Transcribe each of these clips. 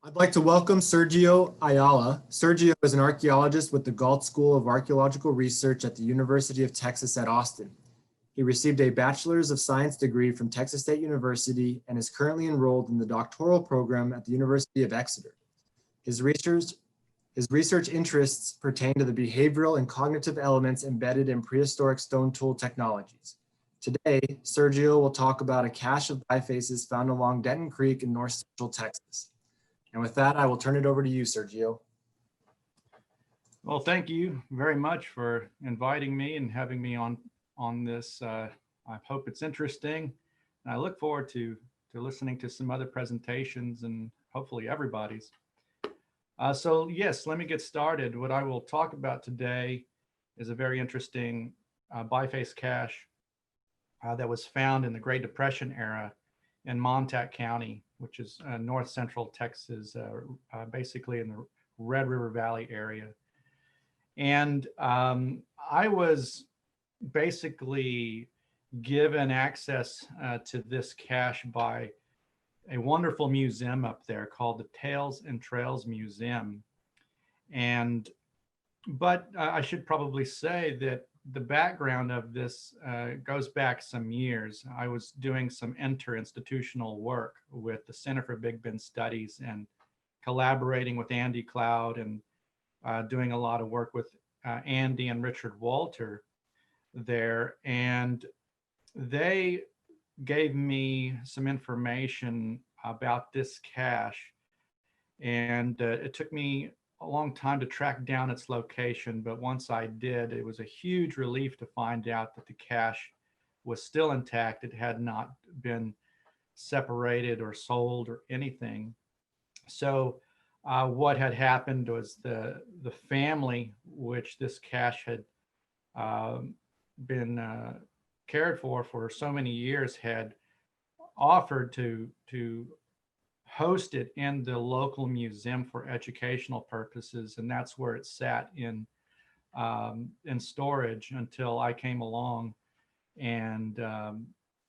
I'd like to welcome Sergio Ayala. Sergio is an archaeologist with the Galt School of Archaeological Research at the University of Texas at Austin. He received a Bachelor's of Science degree from Texas State University and is currently enrolled in the doctoral program at the University of Exeter. His research interests pertain to the behavioral and cognitive elements embedded in prehistoric stone tool technologies. Today, Sergio will talk about a cache of bifaces found along Denton Creek in north central Texas. And with that, I will turn it over to you, Sergio. Well, thank you very much for inviting me and having me on this. I hope it's interesting. And I look forward to listening to some other presentations and hopefully everybody's. So yes, let me get started. What I will talk about today is a very interesting biface cache that was found in the Great Depression era in Montague County, which is north central Texas, basically in the Red River Valley area. And I was basically given access to this cache by a wonderful museum up there called the Tales-N-Trails Museum. But I should probably say that the background of this goes back some years. I was doing some interinstitutional work with the Center for Big Bend Studies and collaborating with Andy Cloud and doing a lot of work with Andy and Richard Walter there. And they gave me some information about this cache. And it took me a long time to track down its location, but once I did, it was a huge relief to find out that the cache was still intact. It had not been separated or sold or anything. So what had happened was the family, which this cache had been cared for so many years, had offered to host it in the local museum for educational purposes, and that's where it sat in storage until I came along and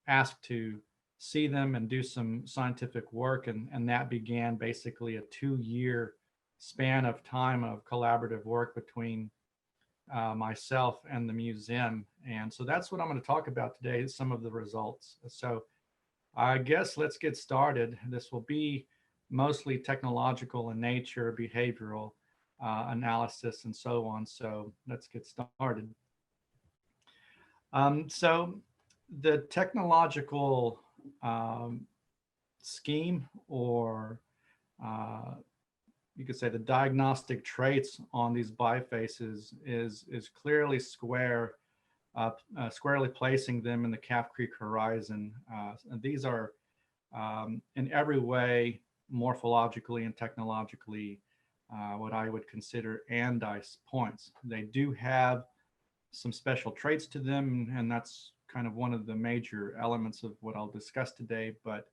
asked to see them and do some scientific work, and that began basically a 2-year span of time of collaborative work between myself and the museum. And so that's what I'm going to talk about today, some of the results. So I guess let's get started. This will be mostly technological in nature, behavioral analysis, and so on. So let's get started. So the technological scheme, or you could say the diagnostic traits on these bifaces is clearly squarely placing them in the Calf Creek horizon. And these are in every way, morphologically and technologically, what I would consider Andice points. They do have some special traits to them, and that's kind of one of the major elements of what I'll discuss today. But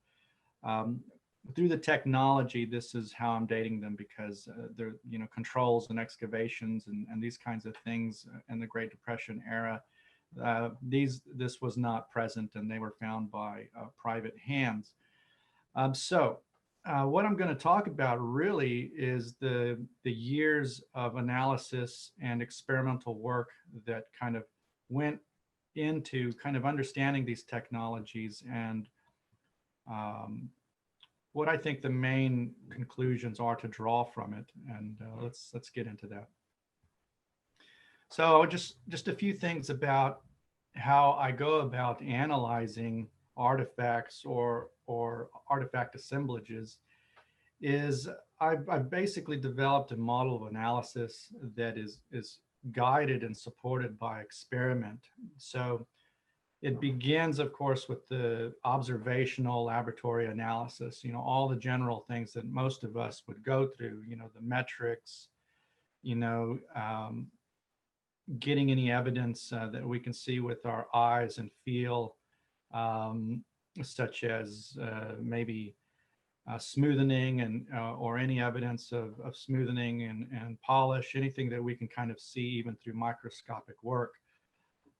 through the technology, this is how I'm dating them, because they're, controls and excavations and these kinds of things in the Great Depression era. This was not present, and they were found by private hands. So what I'm going to talk about really is the years of analysis and experimental work that kind of went into kind of understanding these technologies, and what I think the main conclusions are to draw from it. And let's get into that. So just a few things about how I go about analyzing artifacts or artifact assemblages is I've basically developed a model of analysis that is guided and supported by experiment. So it begins, of course, with the observational laboratory analysis, all the general things that most of us would go through, the metrics, getting any evidence that we can see with our eyes and feel, such as maybe smoothing and or any evidence of smoothing and polish, anything that we can kind of see even through microscopic work.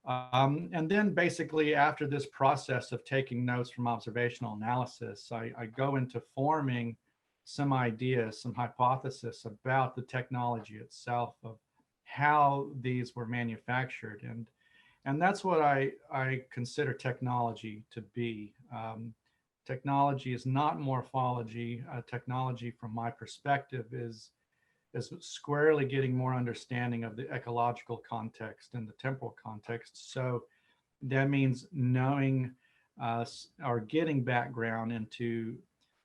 And then basically after this process of taking notes from observational analysis, I go into forming some ideas, some hypothesis about the technology itself of how these were manufactured. And that's what I consider technology to be. Technology is not morphology. Technology, from my perspective, is squarely getting more understanding of the ecological context and the temporal context. So that means knowing or getting background into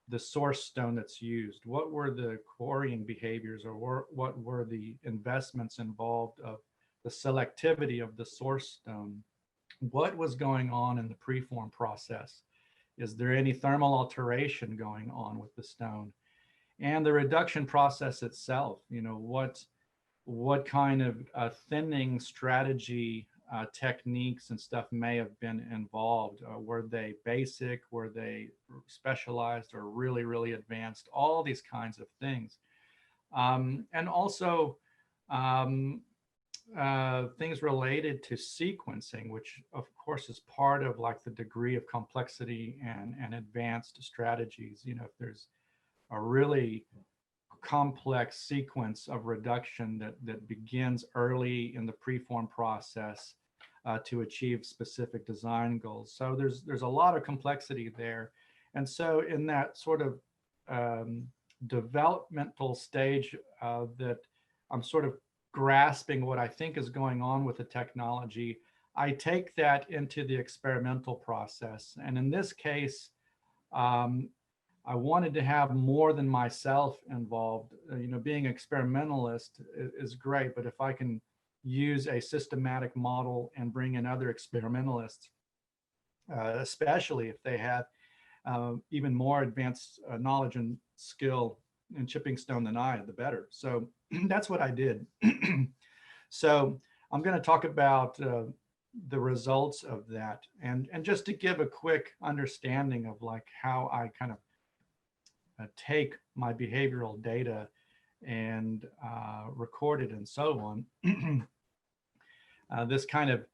the source stone that's used. What were the quarrying behaviors, or what were the investments involved of the selectivity of the source stone? What was going on in the preform process? Is there any thermal alteration going on with the stone? And the reduction process itself, what kind of thinning strategy, techniques and stuff may have been involved. Were they basic? Were they specialized or really, really advanced? All these kinds of things. And also things related to sequencing, which of course is part of like the degree of complexity and advanced strategies. If there's a really complex sequence of reduction that begins early in the preform process to achieve specific design goals. So there's a lot of complexity there. And so in that sort of developmental stage that I'm sort of grasping what I think is going on with the technology, I take that into the experimental process. And in this case, I wanted to have more than myself involved. Being an experimentalist is great, but if I can use a systematic model and bring in other experimentalists, especially if they have even more advanced knowledge and skill in chipping stone than I, the better. So that's what I did. So I'm going to talk about the results of that, and just to give a quick understanding of like how I kind of take my behavioral data and record it and so on. This kind of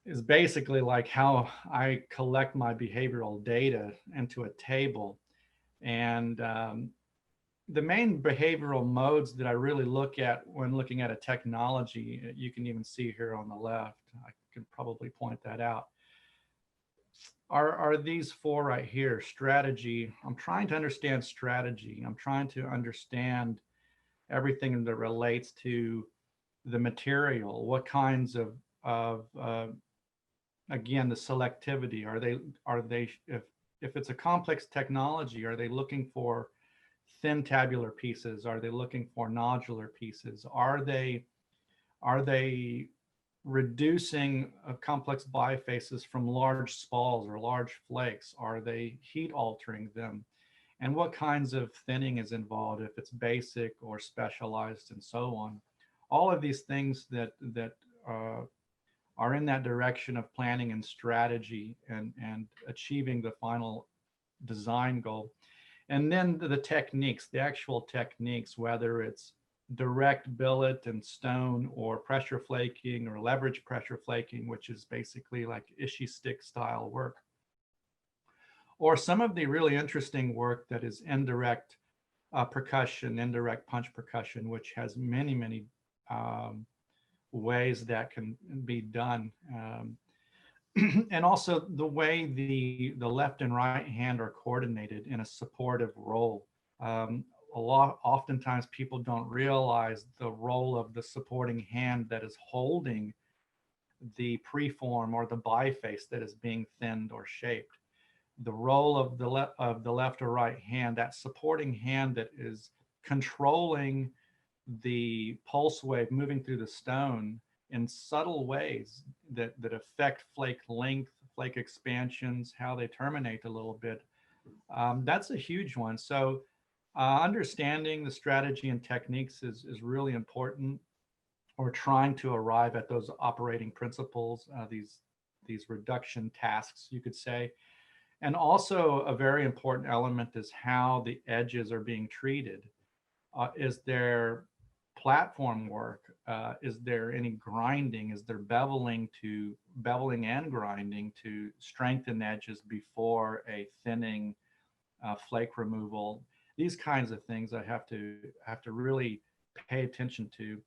is basically like how I collect my behavioral data into a table. And the main behavioral modes that I really look at when looking at a technology, you can even see here on the left, I can probably point that out, are these four right here. Strategy. I'm trying to understand strategy. I'm trying to understand everything that relates to the material. What kinds of again, the selectivity. Are they if it's a complex technology, are they looking for thin tabular pieces? Are they looking for nodular pieces? Are they reducing complex bifaces from large spalls or large flakes? Are they heat altering them? And what kinds of thinning is involved, if it's basic or specialized and so on? All of these things that are in that direction of planning and strategy and achieving the final design goal. And then the techniques, the actual techniques, whether it's direct billet and stone or pressure flaking or leverage pressure flaking, which is basically like ishii stick style work, or some of the really interesting work that is indirect percussion, indirect punch percussion, which has many, many ways that can be done. And also the way the left and right hand are coordinated in a supportive role. Oftentimes people don't realize the role of the supporting hand that is holding the preform or the biface that is being thinned or shaped. The role of the left or right hand, that supporting hand that is controlling the pulse wave moving through the stone in subtle ways that affect flake length, flake expansions, how they terminate a little bit. That's a huge one. So understanding the strategy and techniques is really important, or trying to arrive at those operating principles, these reduction tasks, you could say. And also a very important element is how the edges are being treated. Is there platform work? Is there any grinding? Is there beveling and grinding to strengthen edges before a thinning flake removal? these kinds of things I have to really pay attention to.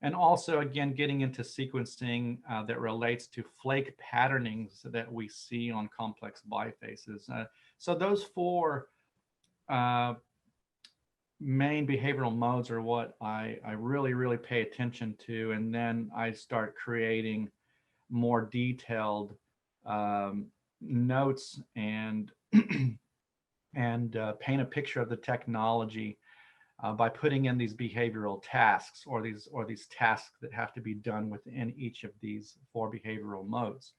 And also, again, getting into sequencing that relates to flake patternings that we see on complex bifaces. So those four uh, main behavioral modes are what I really, really pay attention to. And then I start creating more detailed notes and paint a picture of the technology by putting in these behavioral tasks or these tasks that have to be done within each of these four behavioral modes.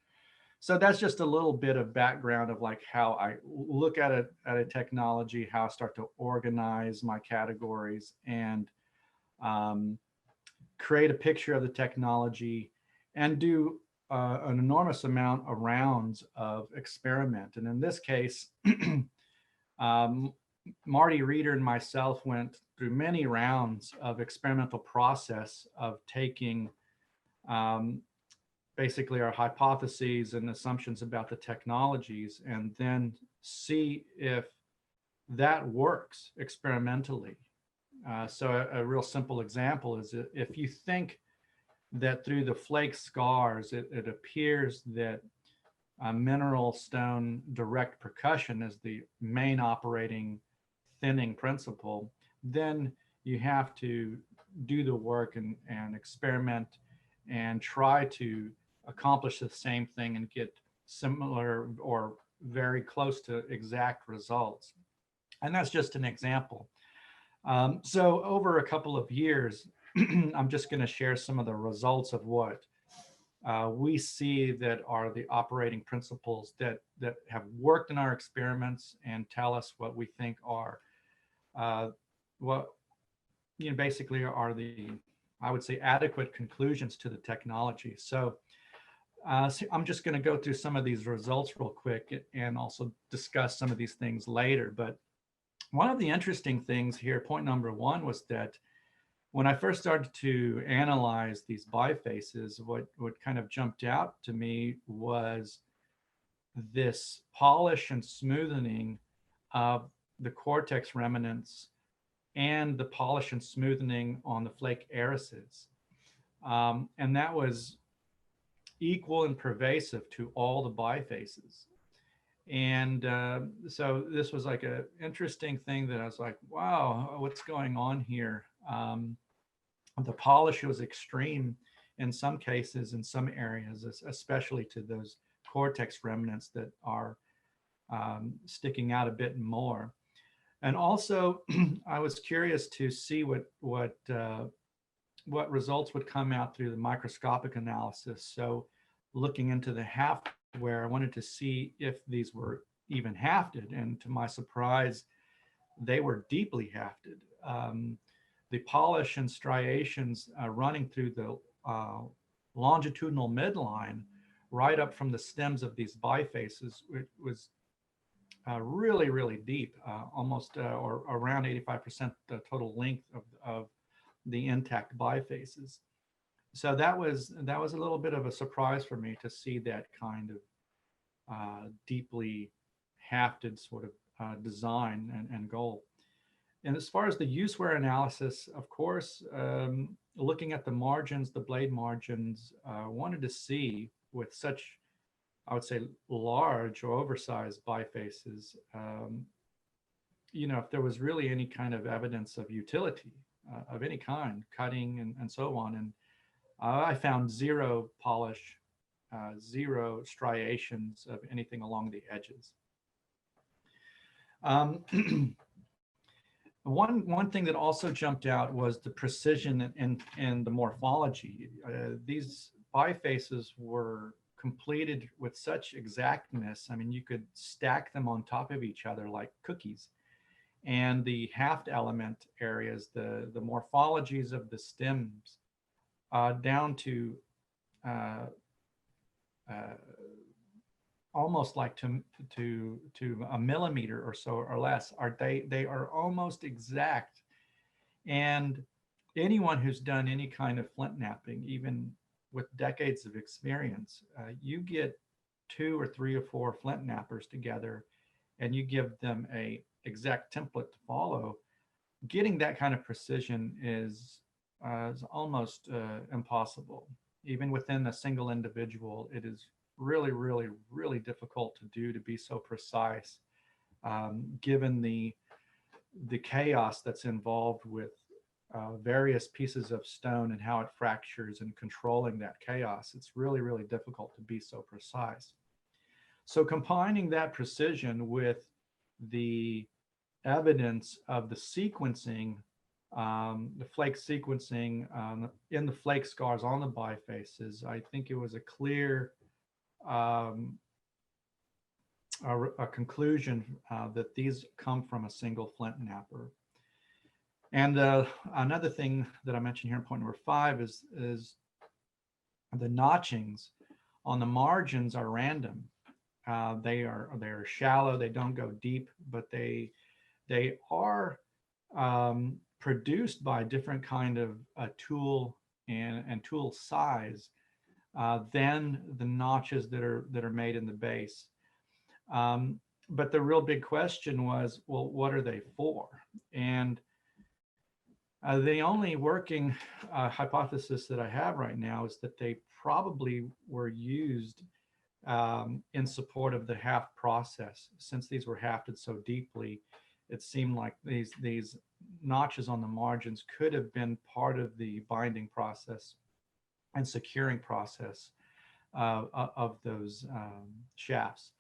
So that's just a little bit of background of like how I look at a technology, how I start to organize my categories and create a picture of the technology and do an enormous amount of rounds of experiment. And in this case, Marty Reeder and myself went through many rounds of experimental process of taking basically our hypotheses and assumptions about the technologies and then see if that works experimentally. So a real simple example is if you think that through the flake scars, it appears that mineral stone direct percussion is the main operating thinning principle, then you have to do the work and experiment and try to accomplish the same thing and get similar or very close to exact results. And that's just an example. So over a couple of years, I'm just going to share some of the results of what we see that are the operating principles that have worked in our experiments and tell us what we think are what basically are the, I would say, adequate conclusions to the technology. So I'm just going to go through some of these results real quick and also discuss some of these things later. But one of the interesting things here, point number one, was that when I first started to analyze these bifaces, what kind of jumped out to me was this polish and smoothing of the cortex remnants and the polish and smoothing on the flake irises. And that was equal and pervasive to all the bifaces. And so this was like an interesting thing that I was like, wow, what's going on here? The polish was extreme in some cases, in some areas, especially to those cortex remnants that are sticking out a bit more. And also, I was curious to see what results would come out through the microscopic analysis. So looking into the haftware, I wanted to see if these were even hafted. And to my surprise, they were deeply hafted. The polish and striations running through the longitudinal midline right up from the stems of these bifaces, it was really, really deep, almost or around 85% the total length of the intact bifaces. So that was a little bit of a surprise for me to see that kind of deeply hafted sort of design and goal. And as far as the use-wear analysis, of course, looking at the margins, the blade margins, wanted to see with such, I would say, large or oversized bifaces, if there was really any kind of evidence of utility of any kind, cutting and so on. And I found zero polish, zero striations of anything along the edges. One thing that also jumped out was the precision and the morphology. These bifaces were completed with such exactness. I mean, you could stack them on top of each other like cookies. And the haft element areas, the morphologies of the stems, down to almost like to a millimeter or so or less, they are almost exact. And anyone who's done any kind of flint knapping, even with decades of experience, you get 2 or 3 or 4 flint knappers together and you give them a exact template to follow, getting that kind of precision is almost impossible. Even within a single individual, it is really, really, really difficult to do, to be so precise, given the chaos that's involved with various pieces of stone and how it fractures, and controlling that chaos. It's really, really difficult to be so precise. So combining that precision with the evidence of the sequencing, the flake sequencing in the flake scars on the bifaces, I think it was a clear a conclusion that these come from a single flint napper. And another thing that I mentioned here in point number 5 is the notchings on the margins are random. They are shallow. They don't go deep, but they are produced by different kind of tool and tool size than the notches that are made in the base. But the real big question was, well, what are they for? And the only working hypothesis that I have right now is that they probably were used in support of the haft process. Since these were hafted so deeply, it seemed like these notches on the margins could have been part of the binding process and securing process of those shafts.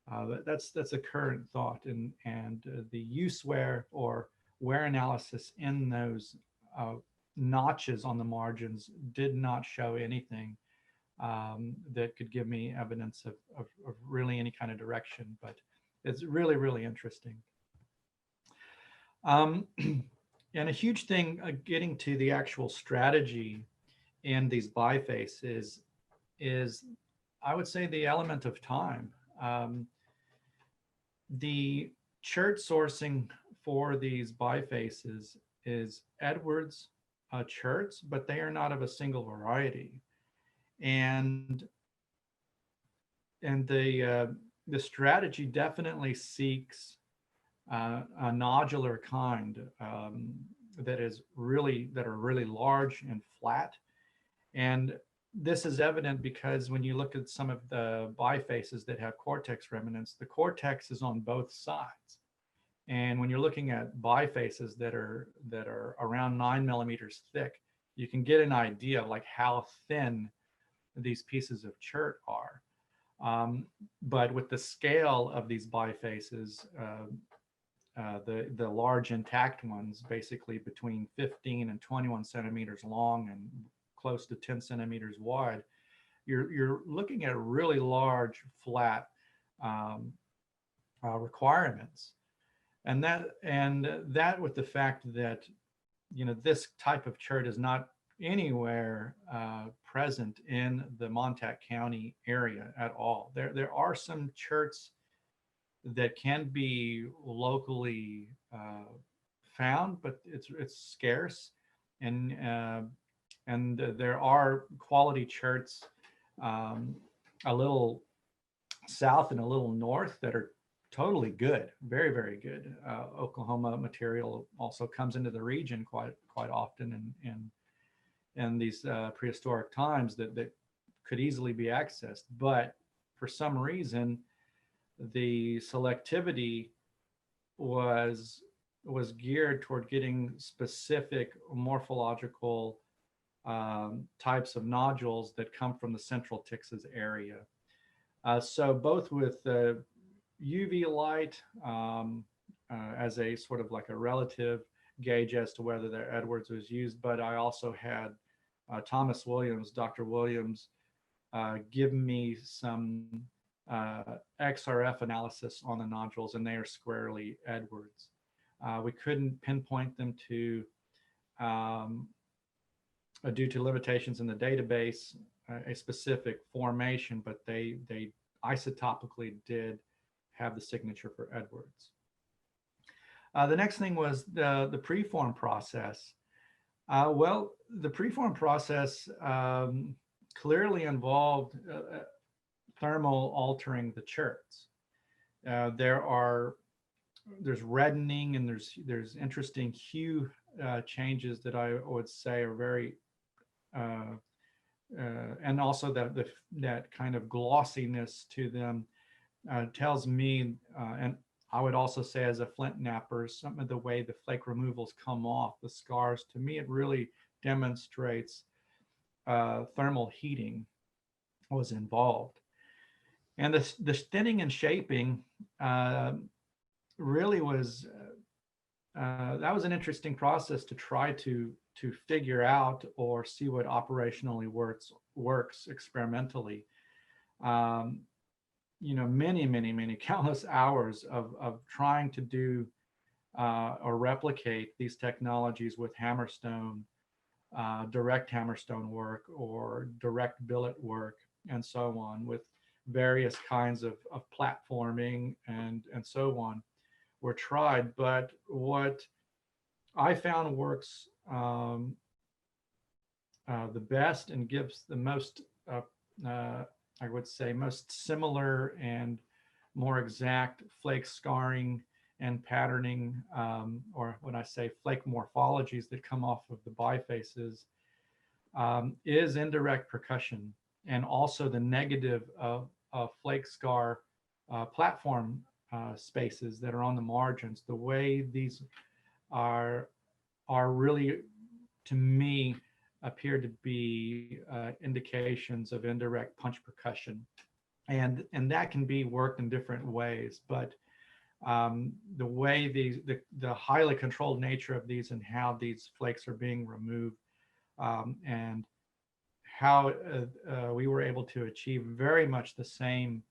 But that's a current thought, and the use wear or wear analysis in those notches on the margins did not show anything that could give me evidence of really any kind of direction, but it's really, really interesting. And a huge thing getting to the actual strategy in these bifaces is, I would say, the element of time. The chert sourcing for these bifaces is Edwards cherts, but they are not of a single variety. And the strategy definitely seeks a nodular kind that are really large and flat. And this is evident because when you look at some of the bifaces that have cortex remnants, the cortex is on both sides. And when you're looking at bifaces that are around 9 millimeters thick, you can get an idea of like how thin these pieces of chert are. But with the scale of these bifaces, the large intact ones, basically between 15 and 21 centimeters long and close to 10 centimeters wide, you're looking at really large, flat requirements. And that with the fact that, this type of chert is not anywhere present in the Montague County area at all. There are some cherts that can be locally found, but it's scarce, and there are quality cherts a little south and a little north that are totally good, very, very good. Oklahoma material also comes into the region quite often, and these prehistoric times that could easily be accessed. But for some reason, the selectivity was geared toward getting specific morphological types of nodules that come from the Central Texas area. So both with the UV light as a sort of like a relative gauge as to whether their Edwards was used, but I also had Dr. Williams, give me some XRF analysis on the nodules, and they are squarely Edwards. We couldn't pinpoint them to due to limitations in the database, a specific formation, but they isotopically did have the signature for Edwards. The next thing was the preform process. Well, the preform process clearly involved thermal altering the cherts. There are there's reddening, and there's interesting hue changes that I would say are very and also that kind of glossiness to them tells me, and I would also say as a flint napper, some of the way the flake removals come off the scars, to me, it really demonstrates thermal heating was involved. And the thinning and shaping really was, that was an interesting process to try to figure out or see what operationally works experimentally. Many countless hours of trying to do or replicate these technologies with hammerstone, direct hammerstone work or direct billet work, and so on, with various kinds of platforming and so on were tried. But what I found works the best and gives the most, I would say, most similar and more exact flake scarring and patterning, or when I say flake morphologies that come off of the bifaces, is indirect percussion, and also the negative of flake scar platform spaces that are on the margins. The way these are really, to me, appear to be indications of indirect punch percussion, and that can be worked in different ways. But the way the highly controlled nature of these and how these flakes are being removed, and how we were able to achieve very much the same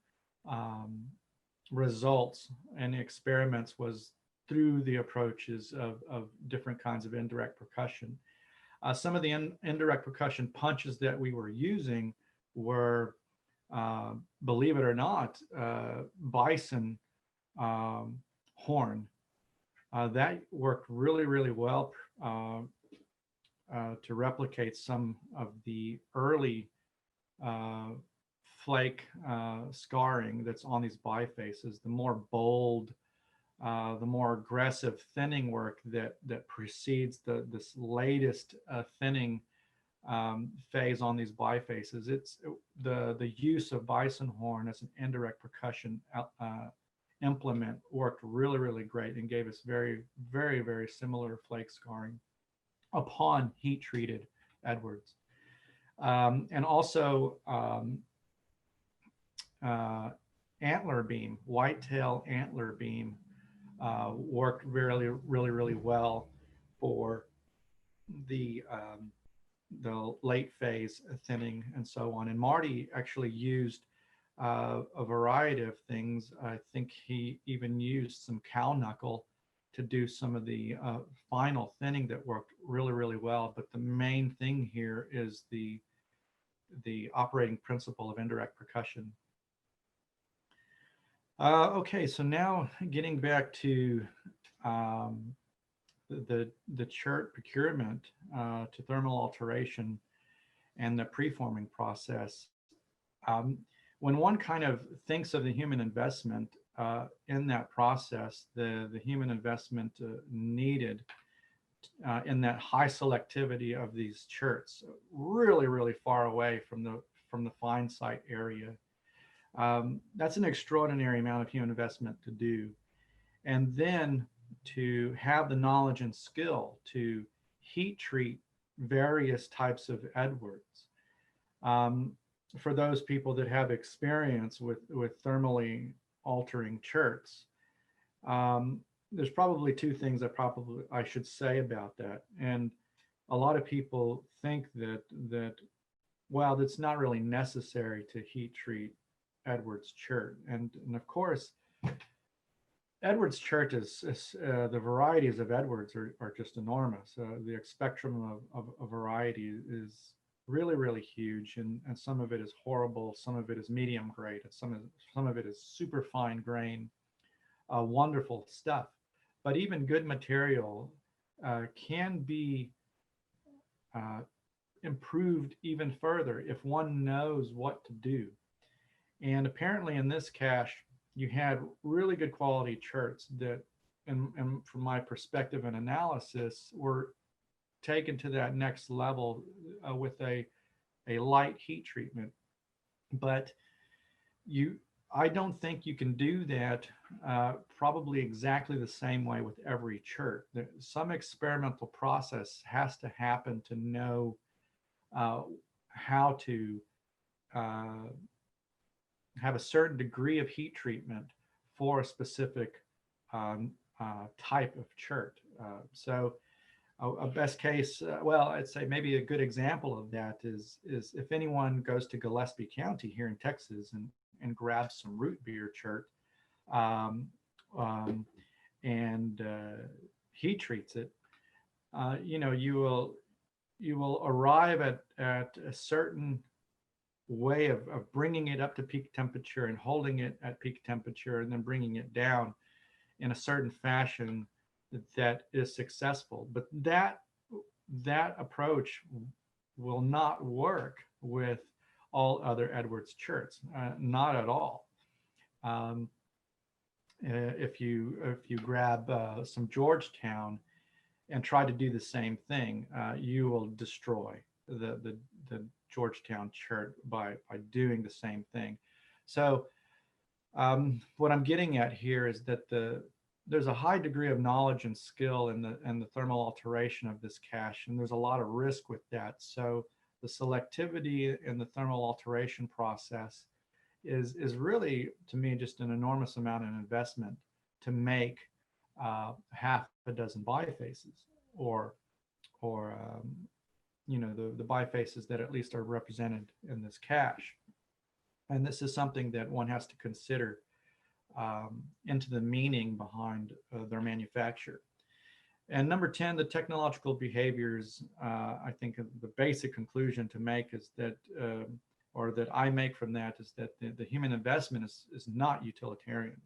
results and experiments was through the approaches of different kinds of indirect percussion. Some of the indirect percussion punches that we were using were, believe it or not, bison horn. That worked really well to replicate some of the early flake scarring that's on these bifaces. The more bold, the more aggressive thinning work that precedes this latest thinning phase on these bifaces. It's the use of bison horn as an indirect percussion implement worked really great and gave us very similar flake scarring upon heat treated Edwards. And also antler beam, whitetail antler beam worked really well for the late phase thinning and so on. And Marty actually used a variety of things. I think he even used some cow knuckle to do some of the final thinning that worked really well. But the main thing here is the operating principle of indirect percussion. Okay, so now getting back to the chert procurement to thermal alteration and the preforming process. When one kind of thinks of the human investment in that process, the human investment needed in that high selectivity of these cherts, really far away from the fine site area. That's an extraordinary amount of human investment to do. And then to have the knowledge and skill to heat treat various types of Edwards. For those people that have experience with thermally altering cherts, there's probably two things I should say about that. And a lot of people think that well, that's not really necessary to heat treat Edwards chert. And of course, Edwards chert is the varieties of Edwards are just enormous. The spectrum of variety is really huge, and some of it is horrible, some of it is medium grade, and some of it is super fine grain, wonderful stuff. But even good material can be improved even further if one knows what to do. And apparently in this cache, you had really good quality cherts that and from my perspective and analysis, were taken to that next level with a light heat treatment. But I don't think you can do that probably exactly the same way with every church. Some experimental process has to happen to know how to have a certain degree of heat treatment for a specific type of chert. So a best case, well, I'd say maybe a good example of that is if anyone goes to Gillespie County here in Texas and grabs some root beer chert um, and heat treats it, you will arrive at a certain way of bringing it up to peak temperature and holding it at peak temperature and then bringing it down in a certain fashion that is successful. But that approach will not work with all other Edwards cherts, not at all. If you grab some Georgetown and try to do the same thing, you will destroy the Georgetown chert by doing the same thing. So what I'm getting at here is that there's a high degree of knowledge and skill in the thermal alteration of this cache, and there's a lot of risk with that. So the selectivity in the thermal alteration process is really, to me, just an enormous amount of investment to make half a dozen bifaces, or the bifaces that at least are represented in this cache. And this is something that one has to consider into the meaning behind their manufacture. And number 10, the technological behaviors. I think the basic conclusion to make is that, or that I make from that, is that the human investment is not utilitarian.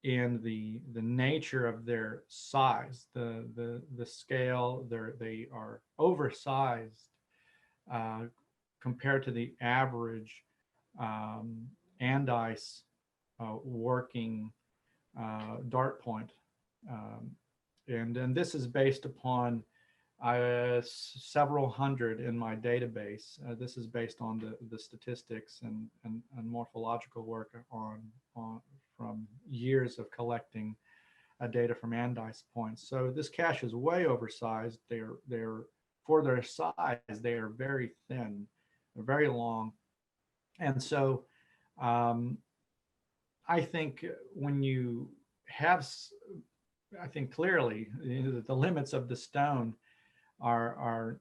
In the nature of their size, the scale, they are oversized compared to the average Andice working dart point. And this is based upon several hundred in my database. This is based on the statistics and morphological work from years of collecting data from Andice points. So this cache is way oversized. They're for their size, they are very thin, they're very long. And so I think when you have, I think clearly the limits of the stone are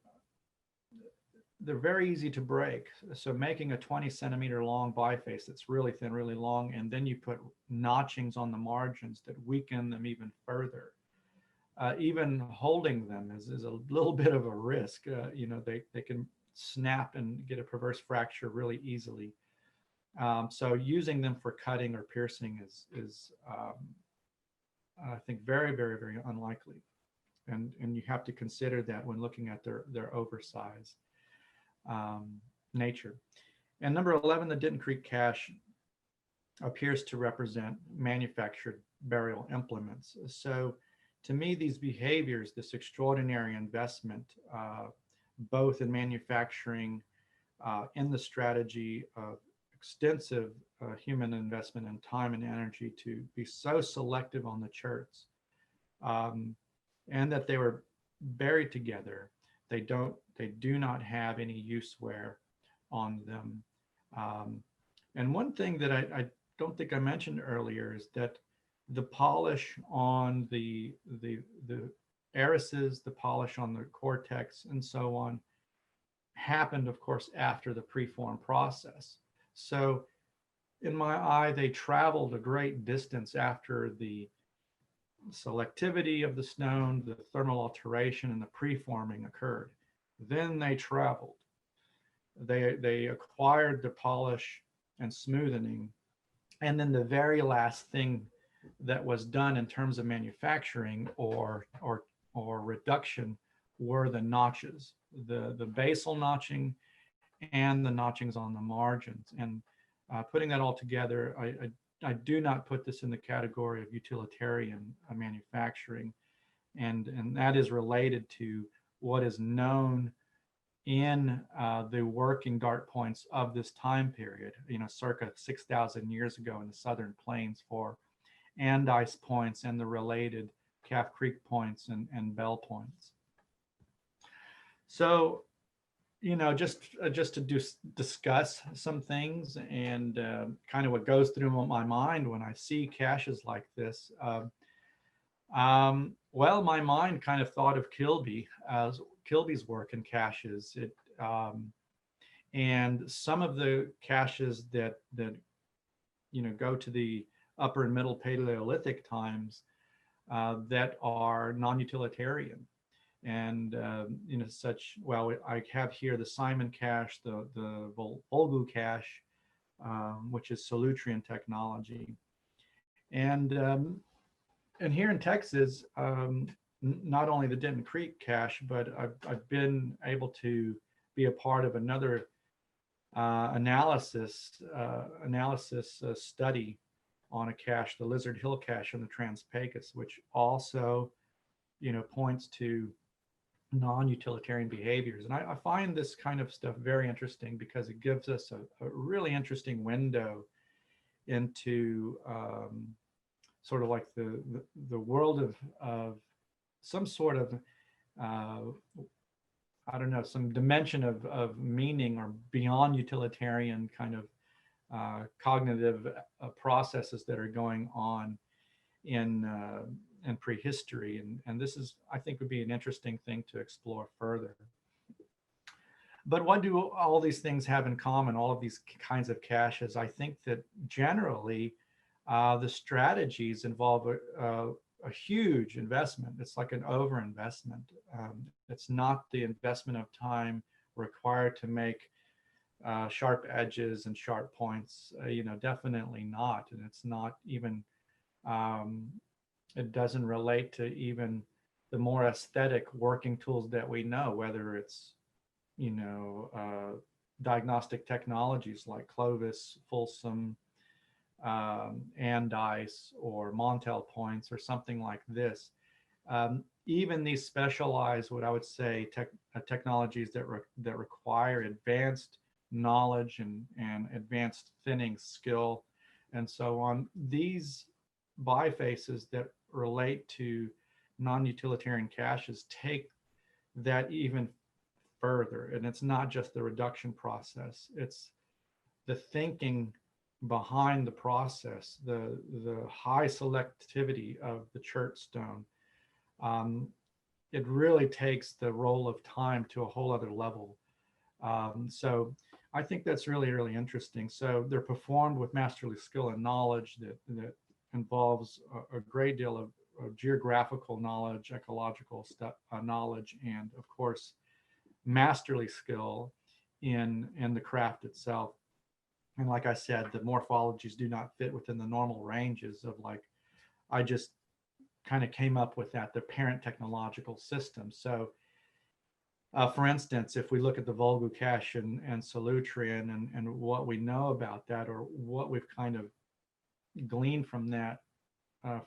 they're very easy to break. So making a 20 centimeter long biface that's really thin, really long, and then you put notchings on the margins that weaken them even further. Even holding them is a little bit of a risk. They can snap and get a perverse fracture really easily. So using them for cutting or piercing is I think very, very, very unlikely. And you have to consider that when looking at their oversized nature. And number 11, the Denton Creek cache appears to represent manufactured burial implements. So to me, these behaviors, this extraordinary investment, both in manufacturing, in the strategy of extensive human investment in time and energy to be so selective on the cherts, and that they were buried together. They do not have any use wear on them. And one thing that I don't think I mentioned earlier is that the polish on the irises, the polish on the cortex, and so on, happened, of course, after the preform process. So in my eye, they traveled a great distance after the selectivity of the stone, the thermal alteration, and the preforming occurred. Then they traveled. They acquired the polish and smoothing. And then the very last thing that was done in terms of manufacturing or reduction were the notches, the basal notching and the notchings on the margins. And putting that all together, I do not put this in the category of utilitarian manufacturing, and that is related to what is known in the working dart points of this time period, circa 6,000 years ago in the Southern Plains for Andice points and the related Calf Creek points and Bell points. So, just to discuss some things and kind of what goes through my mind when I see caches like this. Well, my mind kind of thought of Kilby's work in caches. And some of the caches that go to the upper and middle Paleolithic times that are non-utilitarian. And well, I have here the Simon cache, the Volgu cache, which is Solutrean technology. And here in Texas, not only the Denton Creek cache, but I've been able to be a part of another analysis study on a cache, the Lizard Hill cache in the Trans-Pecos, which also, points to non-utilitarian behaviors. And I find this kind of stuff very interesting because it gives us a really interesting window into sort of like the world of some sort of I don't know, some dimension of meaning or beyond utilitarian kind of cognitive processes that are going on in prehistory, and this is, I think, would be an interesting thing to explore further. But what do all these things have in common, all of these kinds of caches? I think that generally the strategies involve a huge investment. It's like an overinvestment. It's not the investment of time required to make sharp edges and sharp points, definitely not. And it's not even, it doesn't relate to even the more aesthetic working tools that we know, whether it's, diagnostic technologies like Clovis, Folsom, Andice, or Montel points, or something like this. Even these specialized, what I would say, technologies that require advanced knowledge and advanced thinning skill, and so on. These bifaces that relate to non-utilitarian caches take that even further. And it's not just the reduction process, it's the thinking behind the process, the high selectivity of the chert stone. It really takes the role of time to a whole other level. So I think that's really, really interesting. So they're performed with masterly skill and knowledge that involves a great deal of geographical knowledge, ecological knowledge, and of course, masterly skill in the craft itself. And like I said, the morphologies do not fit within the normal ranges of, like, I just kind of came up with that, the parent technological system. So for instance, if we look at the Volgu cache and Solutrean and what we know about that, or what we've kind of gleaned from that,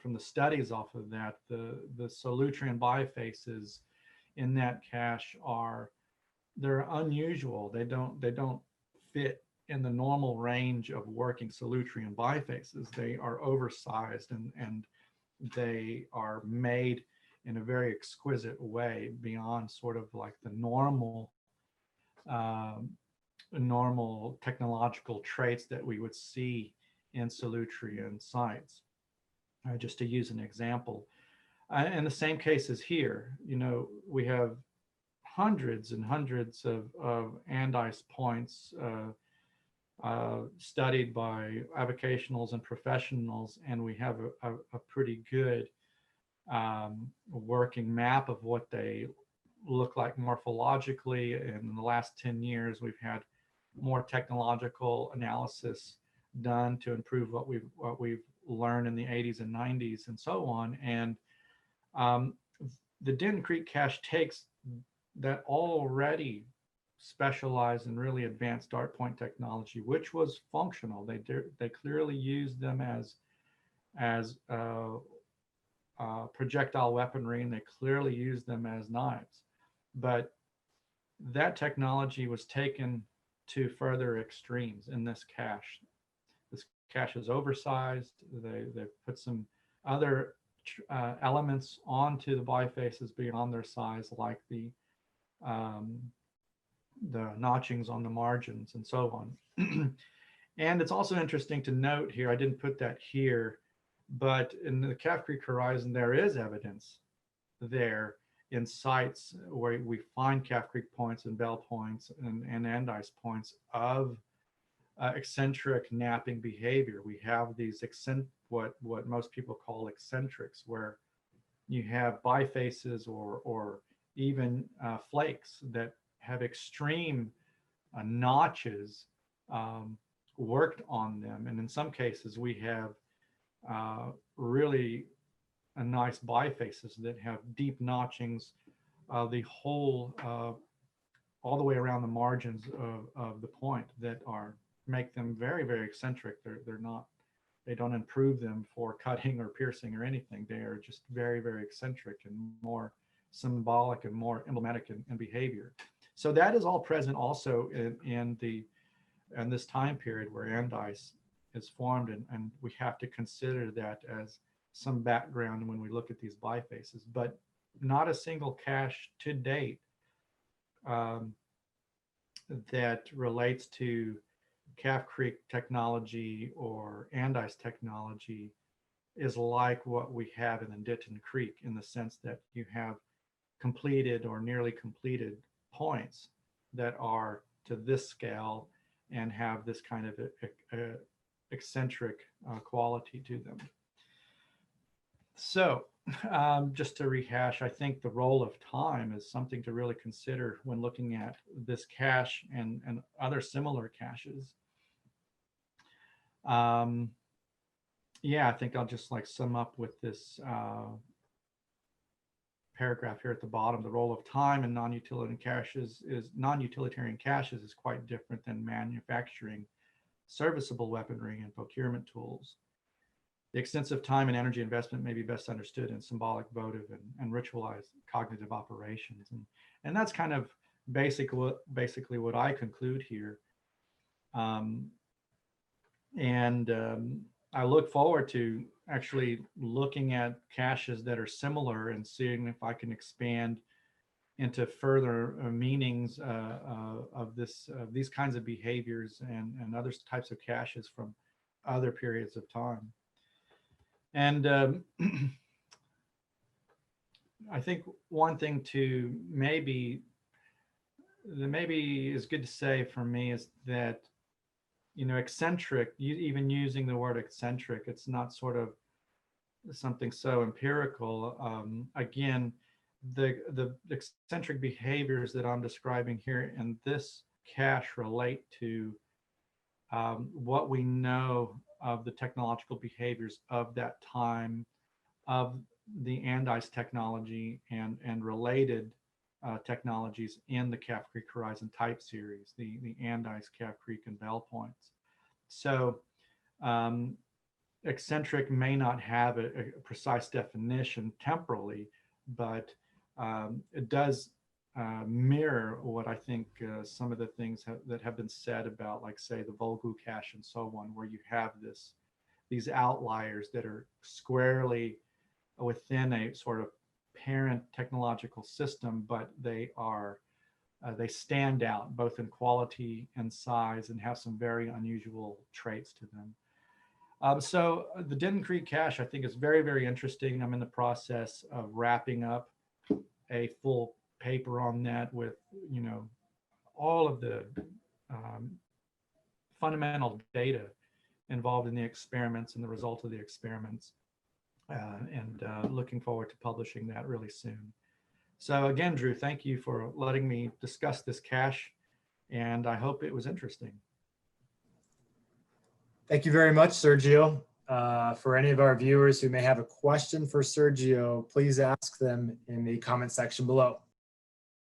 from the studies off of that, the Solutrean bifaces in that cache they're unusual. They don't fit in the normal range of working Solutrean bifaces. They are oversized and they are made in a very exquisite way beyond sort of like the normal technological traits that we would see in Solutrean sites. Just to use an example. And the same case is here. We have hundreds and hundreds of Andice points studied by avocationals and professionals, and we have a pretty good working map of what they look like morphologically. And in the last 10 years, we've had more technological analysis done to improve what we've learned in the 80s and 90s and so on. And the Denton Creek cache takes that already specialized and really advanced dart point technology, which was functional. They clearly used them as projectile weaponry, and they clearly used them as knives. But that technology was taken to further extremes in this cache. This cache is oversized. They put some other elements onto the bifaces beyond their size, like the notchings on the margins and so on. And it's also interesting to note here, I didn't put that here, but in the Calf Creek Horizon, there is evidence there in sites where we find Calf Creek points and bell points and Andice points of eccentric napping behavior. We have these what most people call eccentrics, where you have bifaces or even flakes that have extreme notches worked on them. And in some cases, we have really nice bifaces that have deep notchings, the whole, all the way around the margins of the point, that make them very, very eccentric. They don't improve them for cutting or piercing or anything. They are just very, very eccentric and more symbolic and more emblematic in behavior. So that is all present also in this time period where Andice is formed, and we have to consider that as some background when we look at these bifaces. But not a single cache to date that relates to Calf Creek technology or Andice technology is like what we have in the Denton Creek, in the sense that you have completed or nearly completed points that are to this scale and have this kind of eccentric quality to them. So just to rehash, I think the role of time is something to really consider when looking at this cache and other similar caches. Yeah, I think I'll just sum up with this paragraph here at the bottom. The role of time in non-utilitarian caches is quite different than manufacturing serviceable weaponry and procurement tools. The extensive time and energy investment may be best understood in symbolic, votive, and ritualized cognitive operations. And that's kind of basically what I conclude here. I look forward to actually looking at caches that are similar and seeing if I can expand into further meanings of these kinds of behaviors and other types of caches from other periods of time. And I think one thing maybe is good to say for me is that, eccentric, even using the word eccentric, it's not sort of something so empirical. Again, the eccentric behaviors that I'm describing here in this cache relate to what we know of the technological behaviors of that time, of the Andice technology and related technologies in the Calf Creek Horizon type series, the Andice, Calf Creek, and Bell points. So eccentric may not have a precise definition temporally, but it does mirror what I think some of the things that have been said about, like, say, the Volgu cache and so on, where you have these outliers that are squarely within a sort of parent technological system, but they stand out both in quality and size and have some very unusual traits to them. So the Denton Creek cache, I think, is very, very interesting. I'm in the process of wrapping up a full paper on that with, all of the fundamental data involved in the experiments and the result of the experiments. And looking forward to publishing that really soon. So again, Drew, thank you for letting me discuss this cache, and I hope it was interesting. Thank you very much, Sergio. For any of our viewers who may have a question for Sergio, please ask them in the comment section below.